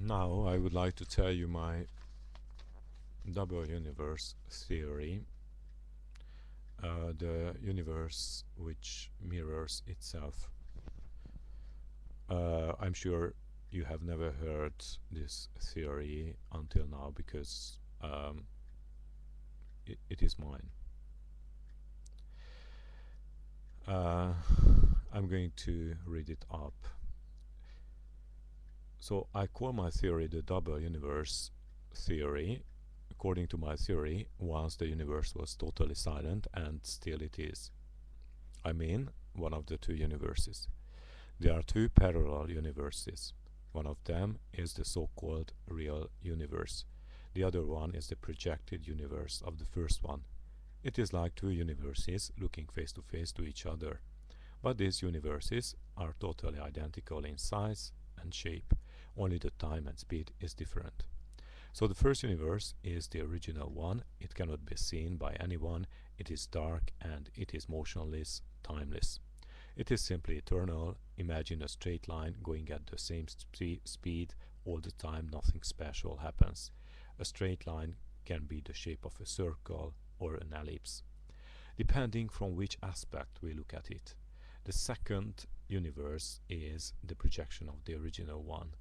Now I would like to tell you my double universe theory, the universe which mirrors itself. I'm sure you have never heard this theory until now because it is mine. I'm going to read it up. So I call my theory the double universe theory. According to my theory, once the universe was totally silent, and still it is. I mean, one of the two universes. There are two parallel universes. One of them is the so-called real universe. The other one is the projected universe of the first one. It is like two universes looking face to face to each other. But these universes are totally identical in size and shape. Only the time and speed is different. So the first universe is the original one. It cannot be seen by anyone. It is dark and it is motionless, timeless. It is simply eternal. Imagine a straight line going at the same speed all the time. Nothing special happens. A straight line can be the shape of a circle or an ellipse, depending from which aspect we look at it. The second universe is the projection of the original one.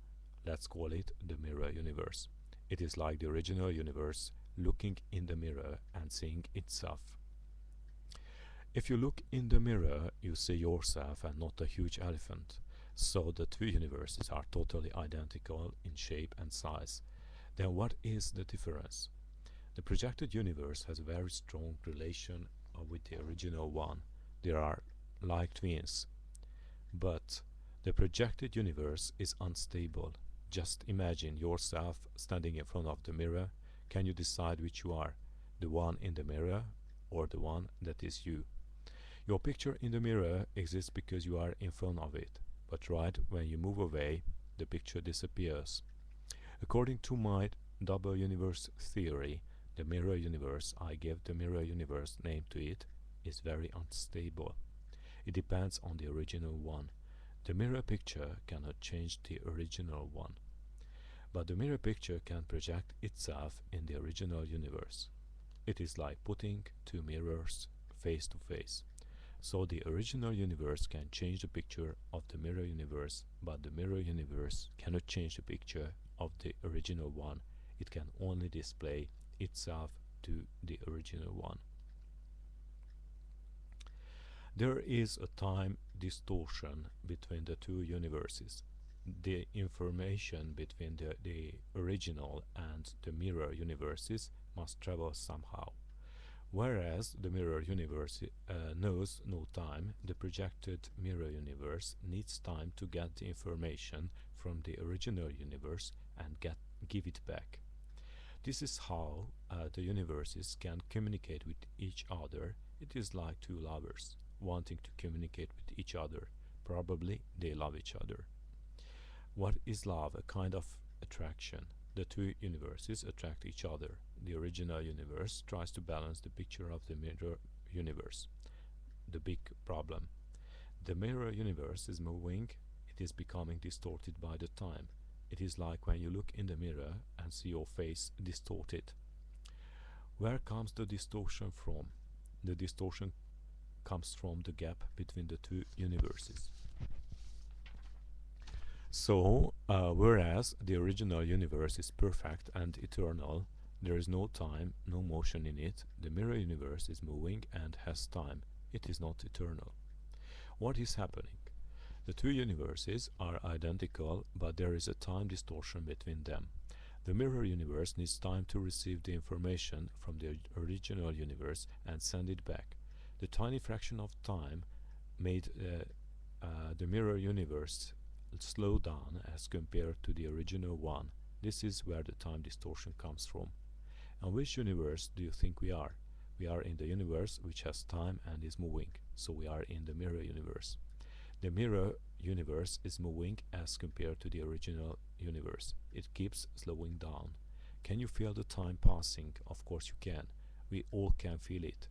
Let's call it the mirror universe. It is like the original universe looking in the mirror and seeing itself. If you look in the mirror, you see yourself and not a huge elephant. So the two universes are totally identical in shape and size. Then what is the difference? The projected universe has a very strong relation with the original one. They are like twins. But the projected universe is unstable. Just imagine yourself standing in front of the mirror. Can you decide which you are? The one in the mirror or the one that is you? Your picture in the mirror exists because you are in front of it. But right when you move away, the picture disappears. According to my double universe theory, the mirror universe, I gave the mirror universe name to it, is very unstable. It depends on the original one. The mirror picture cannot change the original one. But the mirror picture can project itself in the original universe. It is like putting two mirrors face to face. So the original universe can change the picture of the mirror universe, but the mirror universe cannot change the picture of the original one. It can only display itself to the original one. There is a time distortion between the two universes. The information between the original and the mirror universes must travel somehow. Whereas the mirror universe knows no time, the projected mirror universe needs time to get the information from the original universe and give it back. This is how the universes can communicate with each other. It is like two lovers wanting to communicate with each other. Probably they love each other. What is love? A kind of attraction. The two universes attract each other. The original universe tries to balance the picture of the mirror universe. The big problem. The mirror universe is moving. It is becoming distorted by the time. It is like when you look in the mirror and see your face distorted. Where comes the distortion from? The distortion comes from the gap between the two universes. So, whereas the original universe is perfect and eternal, there is no time, no motion in it. The mirror universe is moving and has time. It is not eternal. What is happening? The two universes are identical, but there is a time distortion between them. The mirror universe needs time to receive the information from the original universe and send it back. The tiny fraction of time made the mirror universe slow down as compared to the original one. This is where the time distortion comes from. And which universe do you think we are? We are in the universe which has time and is moving, so we are in the mirror universe. The mirror universe is moving as compared to the original universe. It keeps slowing down. Can you feel the time passing? Of course you can. We all can feel it.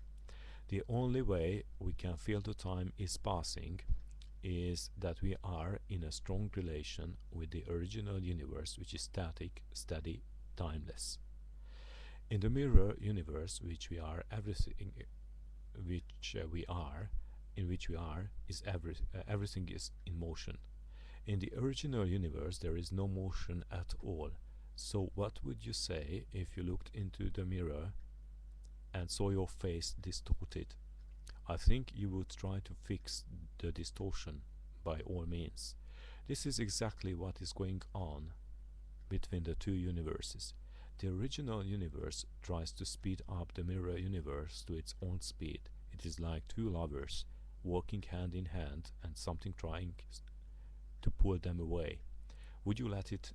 The only way we can feel the time is passing is that we are in a strong relation with the original universe, which is static, steady, timeless. In the mirror universe, which we are, in which we are, is everything is in motion. In the original universe, there is no motion at all. So, what would you say if you looked into the mirror and saw your face distorted? I think you would try to fix the distortion by all means. This is exactly what is going on between the two universes. The original universe tries to speed up the mirror universe to its own speed. It is like two lovers walking hand in hand and something trying to pull them away. Would you let it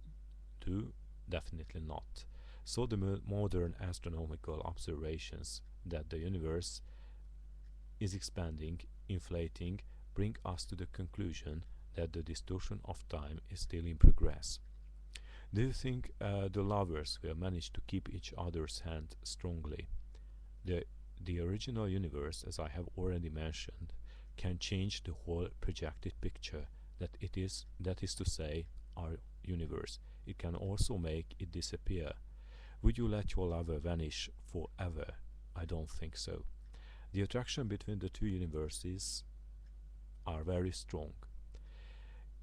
do? Definitely not. So the modern astronomical observations that the universe is expanding, inflating, bring us to the conclusion that the distortion of time is still in progress. Do you think the lovers will manage to keep each other's hand strongly? The original universe, as I have already mentioned, can change the whole projected picture that is to say, our universe. It can also make it disappear. Would you let your lover vanish forever? I don't think so. The attraction between the two universes are very strong.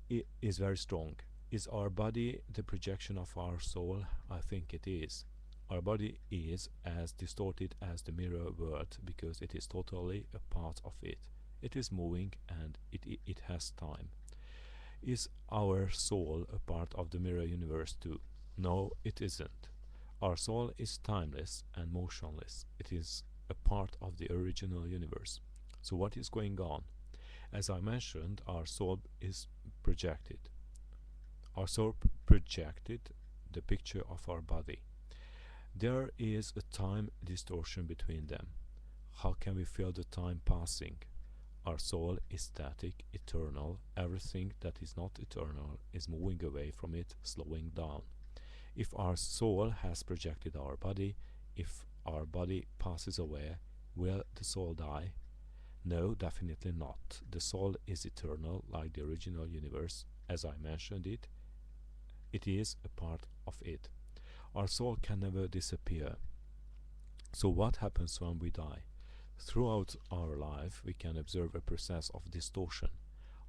It is very strong. Is our body the projection of our soul? I think it is. Our body is as distorted as the mirror world because it is totally a part of it. It is moving and it has time. Is our soul a part of the mirror universe too? No, it isn't. Our soul is timeless and motionless. It is a part of the original universe. So what is going on? As I mentioned, our soul is projected. Our soul projected the picture of our body. There is a time distortion between them. How can we feel the time passing? Our soul is static, eternal. Everything that is not eternal is moving away from it, slowing down. If our soul has projected our body, if our body passes away, will the soul die? No, definitely not. The soul is eternal, like the original universe. As I mentioned it, it is a part of it. Our soul can never disappear. So what happens when we die? Throughout our life, we can observe a process of distortion.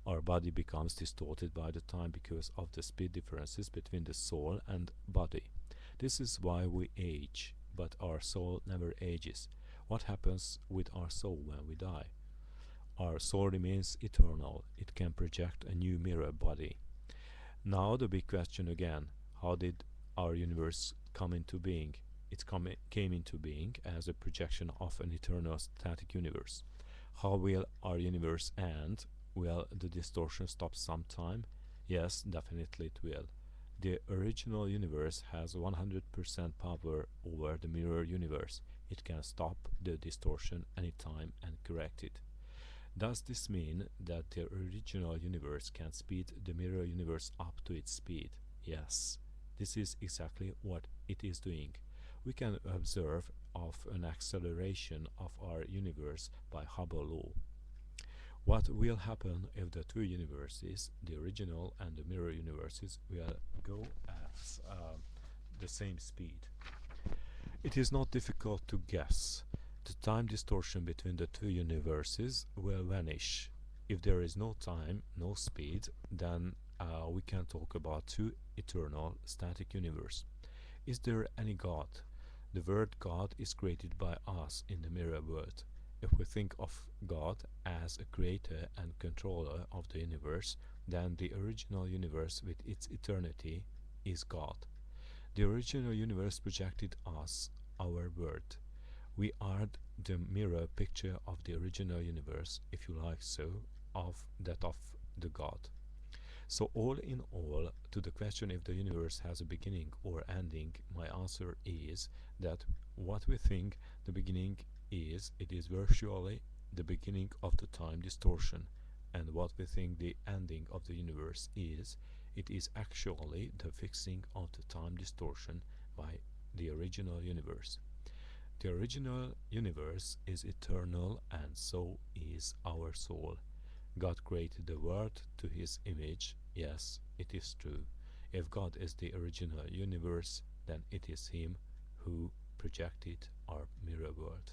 Our body becomes distorted by the time because of the speed differences between the soul and body. This is why we age, but our soul never ages. What happens with our soul when we die? Our soul remains eternal. It can project a new mirror body. Now the big question again, how did our universe come into being? It came into being as a projection of an eternal static universe. How will our universe end? Will the distortion stop sometime? Yes, definitely it will. The original universe has 100% power over the mirror universe. It can stop the distortion anytime and correct it. Does this mean that the original universe can speed the mirror universe up to its speed? Yes, this is exactly what it is doing. We can observe of an acceleration of our universe by Hubble law. What will happen if the two universes, the original and the mirror universes, will go at the same speed? It is not difficult to guess. The time distortion between the two universes will vanish. If there is no time, no speed, then we can talk about two eternal static universe. Is there any God? The word God is created by us in the mirror world. If we think of God as a creator and controller of the universe, then the original universe with its eternity is God. The original universe projected us, our world. We are the mirror picture of the original universe, if you like so, of that of the God. So all in all, to the question if the universe has a beginning or ending, my answer is that what we think the beginning is, it is virtually the beginning of the time distortion, and what we think the ending of the universe is, it is actually the fixing of the time distortion by the original universe. The original universe is eternal, and so is our soul. God created the world to his image. Yes, it is true. If God is the original universe, then it is him who projected our mirror world.